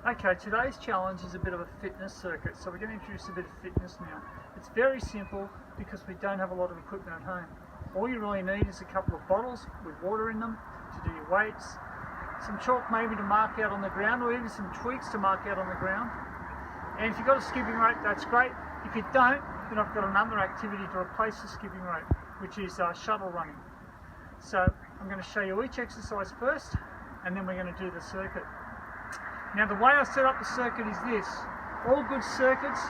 Okay, today's challenge is a bit of a fitness circuit, so we're going to introduce a bit of fitness now. It's very simple because we don't have a lot of equipment at home. All you really need is a couple of bottles with water in them to do your weights, some chalk maybe to mark out on the ground, or even some twigs to mark out on the ground. And if you've got a skipping rope, that's great. If you don't, then I've got another activity to replace the skipping rope, which is shuttle running. So I'm going to show you each exercise first, and then we're going to do the circuit. Now the way I set up the circuit is this. All good circuits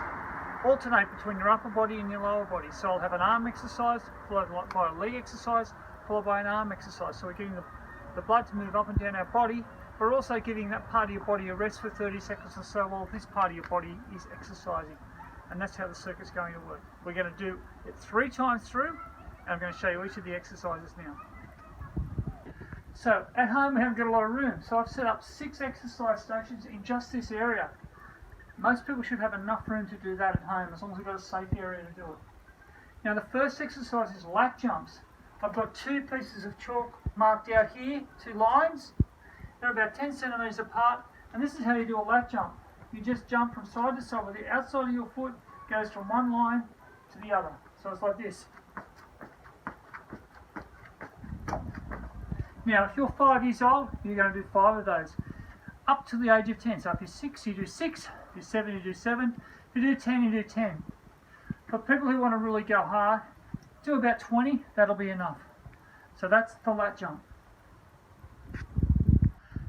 alternate between your upper body and your lower body. So I'll have an arm exercise, followed by a leg exercise, followed by an arm exercise. So we're getting the blood to move up and down our body, but we're also giving that part of your body a rest for 30 seconds or so while this part of your body is exercising. And that's how the circuit's going to work. We're going to do it 3 times through, and I'm going to show you each of the exercises now. So at home we haven't got a lot of room, so I've set up 6 exercise stations in just this area. Most people should have enough room to do that at home as long as we've got a safe area to do it. Now the first exercise is lat jumps. I've got 2 pieces of chalk marked out here, 2 lines. They're about 10 centimetres apart, and this is how you do a lat jump. You just jump from side to side where the outside of your foot goes from one line to the other. So it's like this. Now, if you're 5 years old, you're going to do 5 of those, up to the age of 10. So if you're 6, you do 6. If you're 7, you do 7. If you do 10, you do 10. For people who want to really go hard, do about 20. That'll be enough. So that's the lat jump.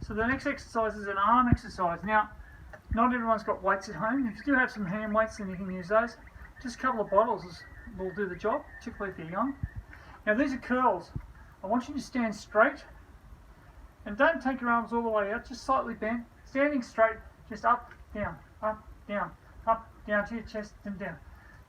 So the next exercise is an arm exercise. Now, not everyone's got weights at home. If you do have some hand weights, then you can use those. Just a couple of bottles will do the job, particularly if you're young. Now, these are curls. I want you to stand straight, and don't take your arms all the way out, just slightly bent. Standing straight, just up, down, up, down to your chest and down.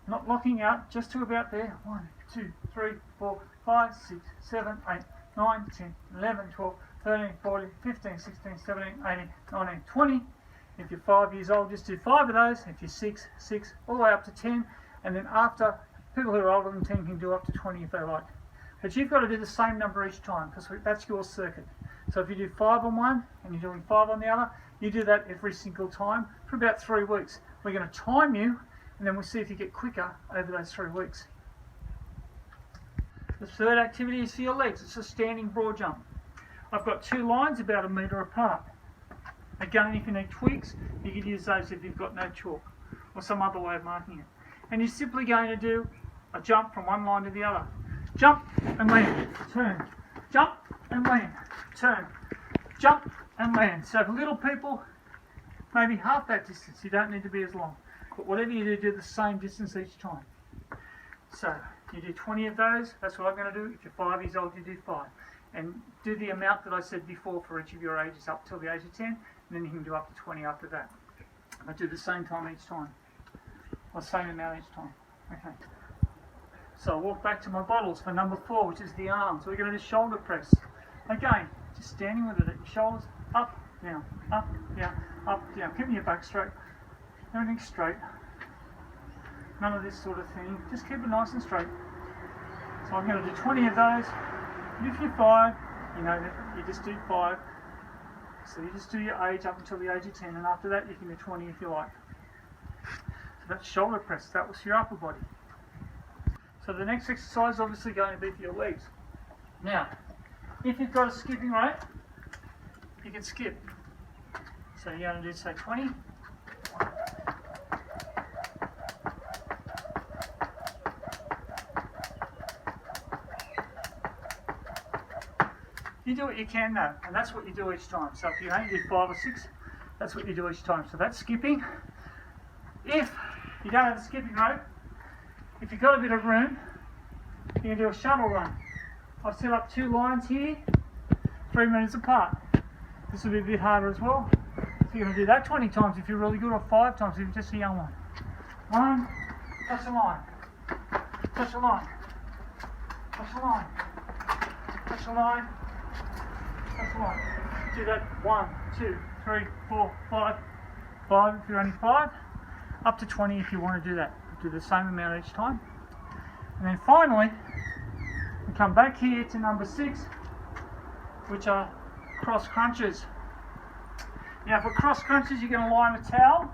Not locking out, just to about there. 1, 2, 3, 4, 5, 6, 7, 8, 9, 10, 11, 12, 13, 14, 15, 16, 17, 18, 19, 20. If you're 5 years old, just do 5 of those. If you're 6, all the way up to 10. And then after, people who are older than 10 can do up to 20 if they like. But you've got to do the same number each time because that's your circuit. So if you do 5 on one and you're doing 5 on the other, you do that every single time for about 3 weeks. We're going to time you, and then we'll see if you get quicker over those 3 weeks. The third activity is for your legs. It's a standing broad jump. I've got 2 lines about 1 metre apart. Again, if you need twigs, you can use those if you've got no chalk or some other way of marking it. And you're simply going to do a jump from one line to the other. Jump and land, turn, jump and land, turn, jump and land. So for little people, maybe half that distance. You don't need to be as long. But whatever you do the same distance each time. So you do 20 of those. That's what I'm going to do. If you're 5 years old, you do 5. And do the amount that I said before for each of your ages up till the age of 10. And then you can do up to 20 after that. I do the same time each time. Or same amount each time. Okay. So I'll walk back to my bottles for number 4, which is the arms. So we're going to do shoulder press. Again, just standing with it at your shoulders, up, down, up, down, up, down. Keeping your back straight, everything straight. None of this sort of thing. Just keep it nice and straight. So I'm going to do 20 of those. If you're 5, you know that you just do 5. So you just do your age up until the age of 10, and after that you can do 20 if you like. So that's shoulder press. That was for your upper body. So the next exercise is obviously going to be for your legs. Now, if you've got a skipping rope, you can skip. So you're going to do, say, 20. You do what you can though, and that's what you do each time. So if you only do 5 or 6, that's what you do each time. So that's skipping. If you don't have a skipping rope, if you've got a bit of room, you can do a shuttle run. I've set up 2 lines here, 3 metres apart. This will be a bit harder as well. So you're going to do that 20 times if you're really good, or 5 times if you're just a young one. 1, touch the line, touch the line, touch the line, touch the line, touch the line. Do that 1, 2, 3, 4, 5, 5 if you're only 5, up to 20 if you want to do that. Do the same amount each time. And then finally, we come back here to number 6, which are cross crunches. Now for cross crunches, you're going to lie on a towel.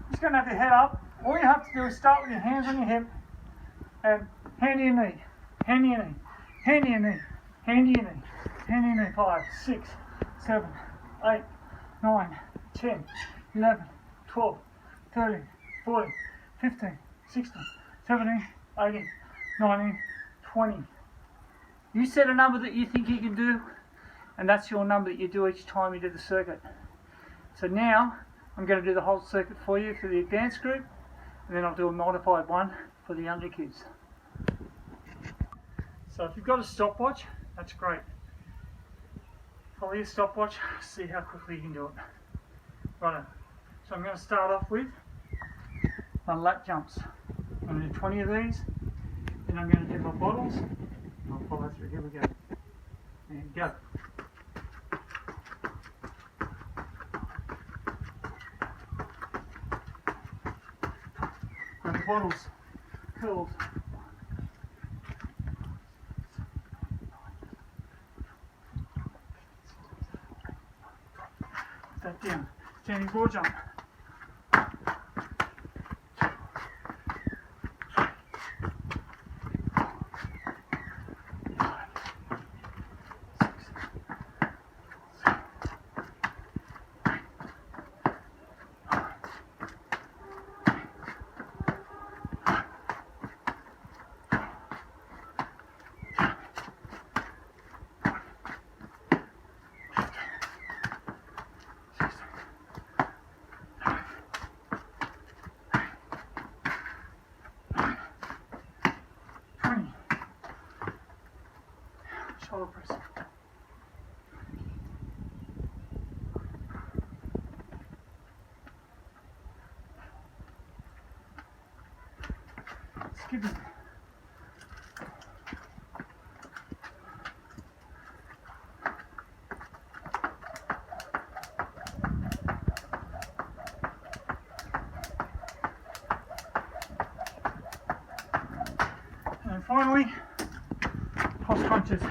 Just going to have your head up. All you have to do is start with your hands on your hip and hand to your knee, hand to your knee, hand to your knee, hand to your knee, hand to your knee. 5, 6, 7, 8, 9, 10, 11, 12, 13, 14, 15, 16, 17, 18, 19, 20. You set a number that you think you can do, and that's your number that you do each time you do the circuit. So now I'm going to do the whole circuit for you for the advanced group, and then I'll do a modified one for the younger kids. So if you've got a stopwatch, that's great. Follow your stopwatch, see how quickly you can do it. Right. So I'm going to start off with my lat jumps. I'm going to do 20 of these, then I'm going to do my bottles. I'll follow through. Here we go. And go. And the bottles, curls. Put that down. Standing broad jump. Shoulder press. Skippy. And finally, cross crunches.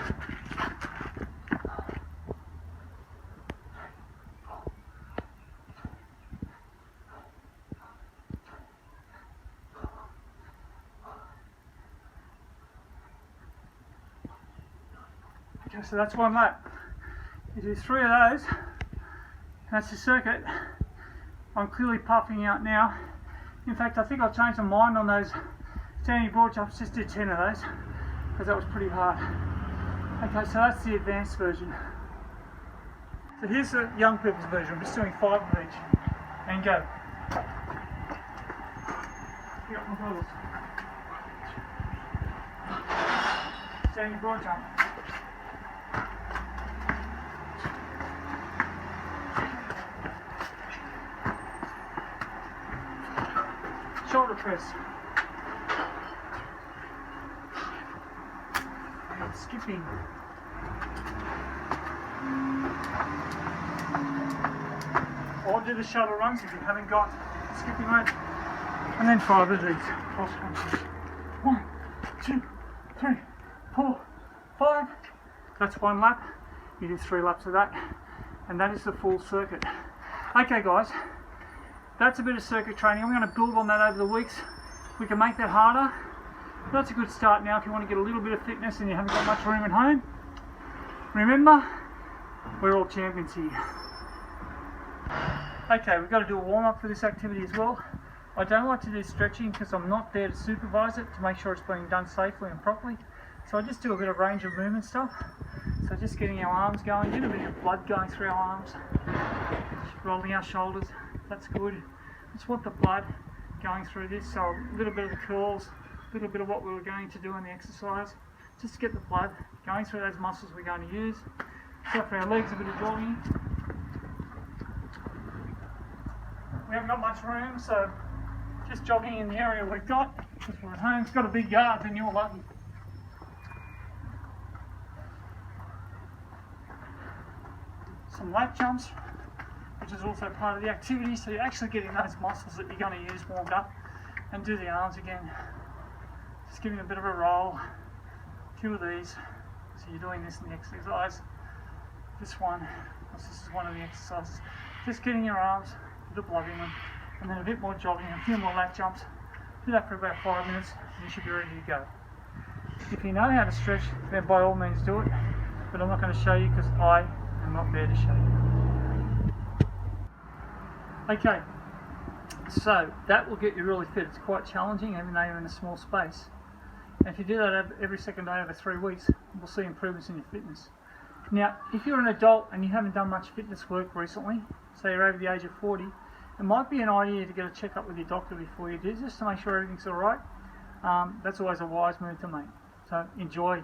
Okay, so that's one lap. You do 3 of those, and that's the circuit. I'm clearly puffing out now. In fact, I think I'll change my mind on those standing broad jumps, just do 10 of those, because that was pretty hard. Okay, so that's the advanced version. So here's the young people's version. I'm just doing 5 of each. And go. Pick up my bottles. Standing broad jump. Shoulder press. And skipping. Or do the shuttle runs if you haven't got skipping mode. And then 5 of these. Cross crunches. 1, 2, 3, 4, 5. That's 1 lap. You do 3 laps of that. And that is the full circuit. Okay guys. That's a bit of circuit training. I'm going to build on that over the weeks. We can make that harder. That's a good start now if you want to get a little bit of fitness and you haven't got much room at home. Remember, we're all champions here. Okay, we've got to do a warm-up for this activity as well. I don't like to do stretching because I'm not there to supervise it to make sure it's being done safely and properly. So I just do a bit of range of movement stuff. So just getting our arms going, getting a bit of blood going through our arms, just rolling our shoulders. That's good. Just want the blood going through this, so a little bit of the curls, a little bit of what we were going to do in the exercise, just to get the blood going through those muscles we're going to use. So for our legs, a bit of jogging. We haven't got much room, so just jogging in the area we've got, because we're at home. It's got a big yard, then you're lucky. Some lat jumps, which is also part of the activity, so you're actually getting those muscles that you're going to use warmed up. And do the arms again, just giving a bit of a roll, a few of these, so you're doing this in the exercise. this one, this is one of the exercises. Just getting your arms, a bit of blood in them, and then a bit more jogging, a few more lat jumps. Do that for about 5 minutes, and you should be ready to go. If you know how to stretch, then by all means do it, but I'm not going to show you because I am not there to show you. Okay, so that will get you really fit. It's quite challenging, even though you're in a small space. And if you do that every second day over 3 weeks, we'll see improvements in your fitness. Now, if you're an adult and you haven't done much fitness work recently, say you're over the age of 40, it might be an idea to get a checkup with your doctor before you do, just to make sure everything's alright. That's always a wise move to make. So enjoy